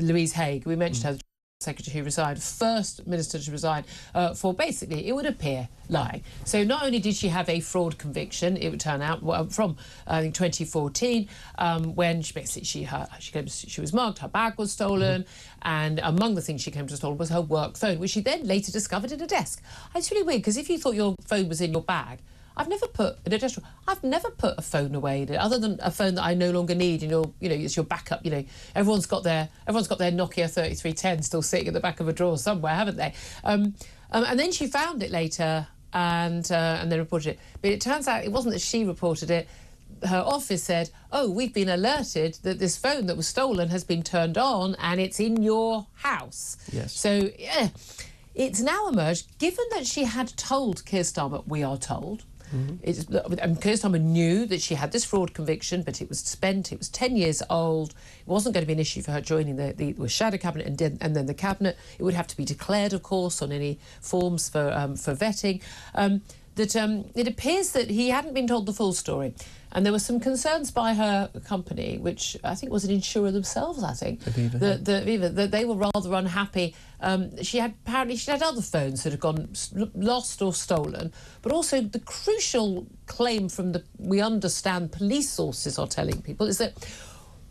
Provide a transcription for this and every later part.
Louise Haigh. We mentioned her, the Secretary who resigned, first Minister to resign for basically, it would appear, lying. So not only did she have a fraud conviction, it would turn out, from I think 2014, when she basically she was mugged, her bag was stolen, and among the things she came to stolen was her work phone, which she then later discovered in a desk. It's really weird because if you thought your phone was in your bag, I've never put a phone away other than a phone that I no longer need. It's your backup. Everyone's got their Nokia 3310 still sitting at the back of a drawer somewhere, haven't they? And then she found it later and then reported it. But it turns out it wasn't that she reported it. Her office said, "Oh, we've been alerted that this phone that was stolen has been turned on and it's in your house." Yes. So yeah, it's now emerged, given that she had told Keir Starmer, we are told. And Keir Starmer knew that she had this fraud conviction, but it was 10 years old. It wasn't going to be an issue for her joining the shadow cabinet and then the cabinet. It would have to be declared, of course, on any forms for vetting. It appears that he hadn't been told the full story. And there were some concerns by her company, which I think was an insurer themselves, I think, that they were rather unhappy. She had other phones that had gone lost or stolen, but also the crucial claim from we understand police sources are telling people is that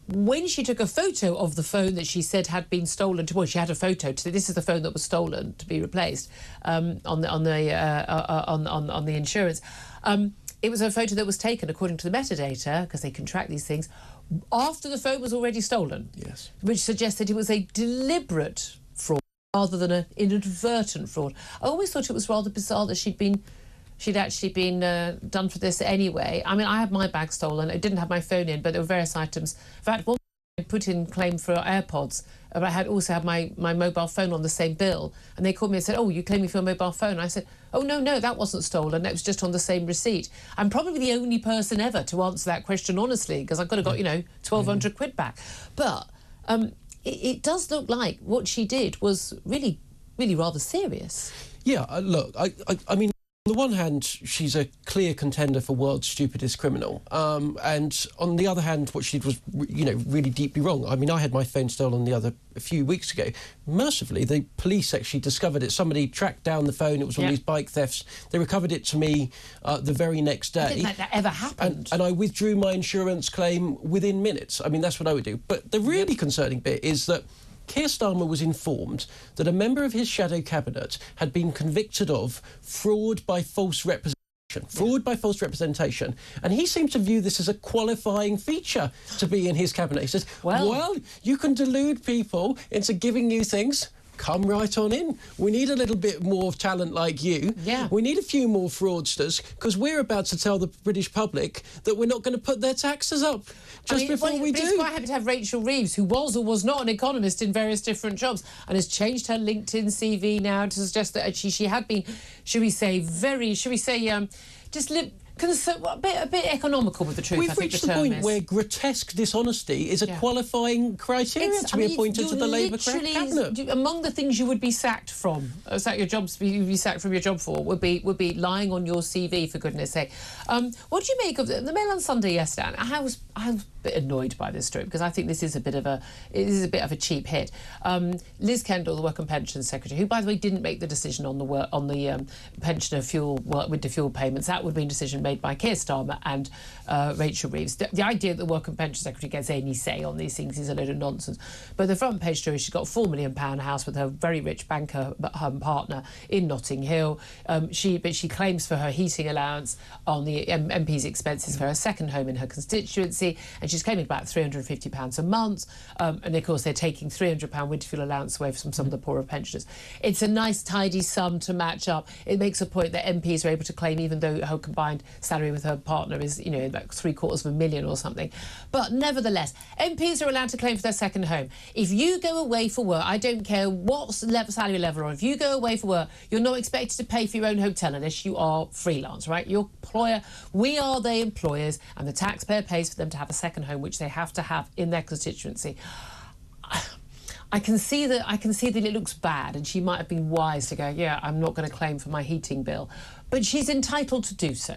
when she took a photo of the phone that she said had been stolen, she had a photo to say this is the phone that was stolen to be replaced on the insurance. It was a photo that was taken according to the metadata, because they can track these things, after the phone was already stolen. Yes. Which suggests that it was a deliberate fraud rather than an inadvertent fraud. I always thought it was rather bizarre that she'd actually been done for this anyway. I mean, I had my bag stolen. It didn't have my phone in, but there were various items. In fact, one I put in claim for AirPods. I also had my mobile phone on the same bill, and they called me and said, "Oh, you claiming for a mobile phone?" I said, "Oh, no, that wasn't stolen. That was just on the same receipt." I'm probably the only person ever to answer that question honestly, because I could have got 1,200 quid back. But it does look like what she did was really, really rather serious. Yeah, look, I mean, on the one hand, she's a clear contender for world's stupidest criminal, and on the other hand, what she did was, really deeply wrong. I mean, I had my phone stolen a few weeks ago. Mercifully, the police actually discovered it. Somebody tracked down the phone. It was one of these bike thefts. They recovered it to me the very next day. I didn't think that ever happened. And I withdrew my insurance claim within minutes. I mean, that's what I would do. But the really concerning bit is that Keir Starmer was informed that a member of his shadow cabinet had been convicted of fraud by false representation. And he seemed to view this as a qualifying feature to be in his cabinet. He says, well, you can delude people into giving you things. Come right on in. We need a little bit more talent like you. Yeah. We need a few more fraudsters, because we're about to tell the British public that we're not going to put their taxes up before we do. It's quite happy to have Rachel Reeves, who was or was not an economist in various different jobs, and has changed her LinkedIn CV now to suggest that she had been, a bit economical with the truth. We've reached the point where grotesque dishonesty is a qualifying criteria to be appointed to the Labour cabinet. Among the things you would be sacked from, you'd be sacked from your job for, would be lying on your CV, for goodness sake. What do you make of the Mail on Sunday yesterday? I was a bit annoyed by this story, because I think this is a bit of a cheap hit. Liz Kendall, the Work and Pensions Secretary, who, by the way, didn't make the decision on the pensioner winter fuel payments. That would have been a decision made by Keir Starmer and Rachel Reeves. The idea that the Work and Pensions Secretary gets any say on these things is a load of nonsense. But the front page story, she's got a £4 million house with her very rich banker partner in Notting Hill. She claims for her heating allowance on the MP's expenses for her second home in her constituency, and she's claiming about £350 a month. And of course, they're taking £300 winter fuel allowance away from some of the poorer pensioners. It's a nice, tidy sum to match up. It makes a point that MPs are able to claim, even though her combined salary with her partner is, about £750,000 or something. But nevertheless, MPs are allowed to claim for their second home. If you go away for work, I don't care what salary level you're on, if you go away for work, you're not expected to pay for your own hotel unless you are freelance, right? Your employer, we are the employers, and the taxpayer pays for them to have a second home, which they have to have in their constituency. I can see that it looks bad, and she might have been wise to go, yeah, I'm not going to claim for my heating bill. But she's entitled to do so.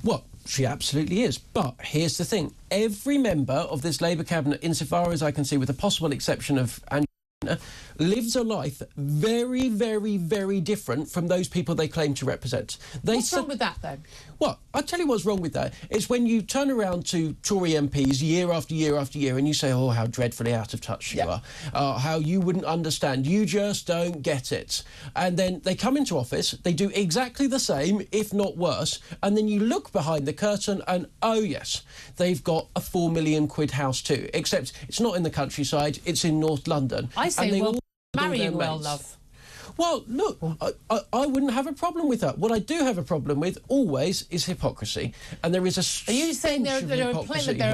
Well, She absolutely is. But here's the thing. Every member of this Labour cabinet, insofar as I can see, with the possible exception of Angela, lives a life very, very, very different from those people they claim to represent. What's wrong with that, though? Well, I'll tell you what's wrong with that. It's when you turn around to Tory MPs year after year after year and you say, oh, how dreadfully out of touch you are, how you wouldn't understand, you just don't get it. And then they come into office, they do exactly the same, if not worse, and then you look behind the curtain and, oh, yes, they've got a £4 million house too, except it's not in the countryside, it's in North London. I say, well, marrying well, love. Well, look, I wouldn't have a problem with that. What I do have a problem with, always, is hypocrisy. And there is a... Are you saying there are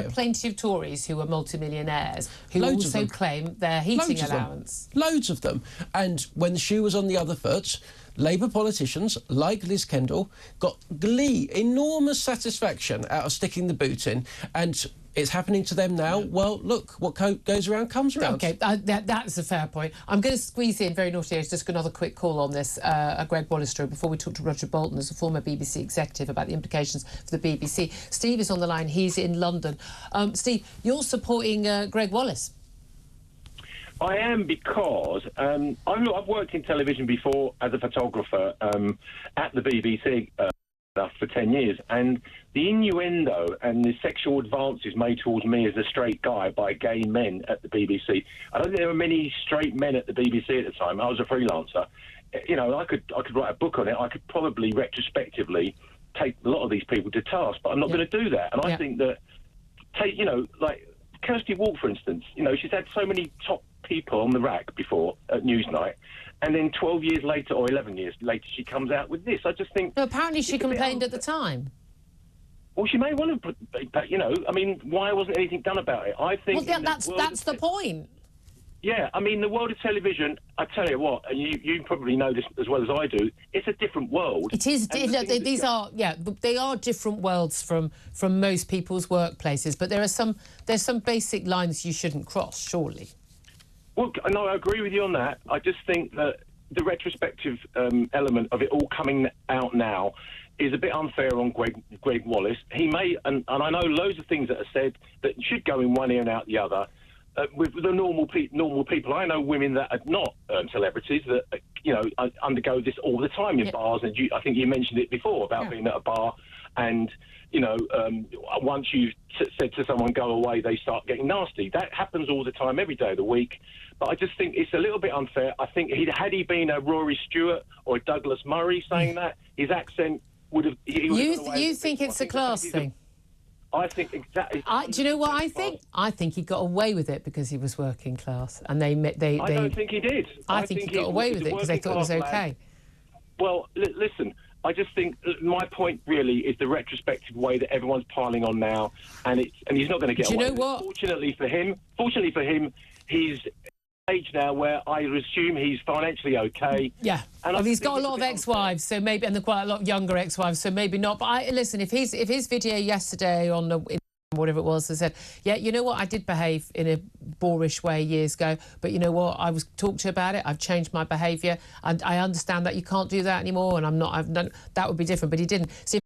plenty of Tories who are multimillionaires who also claim their heating allowance? Loads of them. And when the shoe was on the other foot, Labour politicians, like Liz Kendall, got glee, enormous satisfaction out of sticking the boot in. And it's happening to them now. Well, look, what goes around comes around. OK, that's a fair point. I'm going to squeeze in, very naughty, just another quick call on this, a Gregg Wallace story, before we talk to Roger Bolton, as a former BBC executive, about the implications for the BBC. Steve is on the line. He's in London. Steve, you're supporting Gregg Wallace. I am, because I've worked in television before as a photographer at the BBC for 10 years, and the innuendo and the sexual advances made towards me as a straight guy by gay men at the BBC. I don't think there were many straight men at the BBC at the time. I was a freelancer. You know, I could write a book on it. I could probably retrospectively take a lot of these people to task, but I'm not going to do that. And I think that, you know, like Kirsty Walk, for instance, you know, she's had so many top people on the rack before at Newsnight, and then 12 years later, or 11 years later, she comes out with this. I just think... No, apparently she complained at the time. Well, she may well have, but, you know, I mean, why wasn't anything done about it? I think... Well, that's the point. Yeah, I mean, the world of television, I tell you what, and you probably know this as well as I do, it's a different world. It is. They are different worlds from most people's workplaces, but there's some basic lines you shouldn't cross, surely. Well, no, I agree with you on that. I just think that the retrospective element of it all coming out now is a bit unfair on Gregg Wallace. He may, and I know loads of things that are said that should go in one ear and out the other. With the normal people, I know women that are not celebrities that, you know, undergo this all the time in bars. And I think you mentioned it before about being at a bar and, you know, once you've said to someone, go away, they start getting nasty. That happens all the time, every day of the week. But I just think it's a little bit unfair. I think had he been a Rory Stewart or a Douglas Murray saying that, his accent would have... You think it's a class thing? I think exactly... do you know what I think? I think he got away with it because he was working class, and they I don't think he did. I think he got away with it because they thought it was OK. Well, listen, I just think my point really is the retrospective way that everyone's piling on now, and he's not going to get away with it. Do you know what? Fortunately for him, he's age now where I assume he's financially OK. Yeah, and well, he's got a lot of ex-wives, so maybe, and they're quite a lot younger ex-wives, so maybe not. But listen, if his video yesterday on whatever it was, that said, yeah, you know what, I did behave in a boorish way years ago, but you know what, I was talked to about it, I've changed my behaviour, and I understand that you can't do that anymore, and I've done, that would be different, but he didn't. See,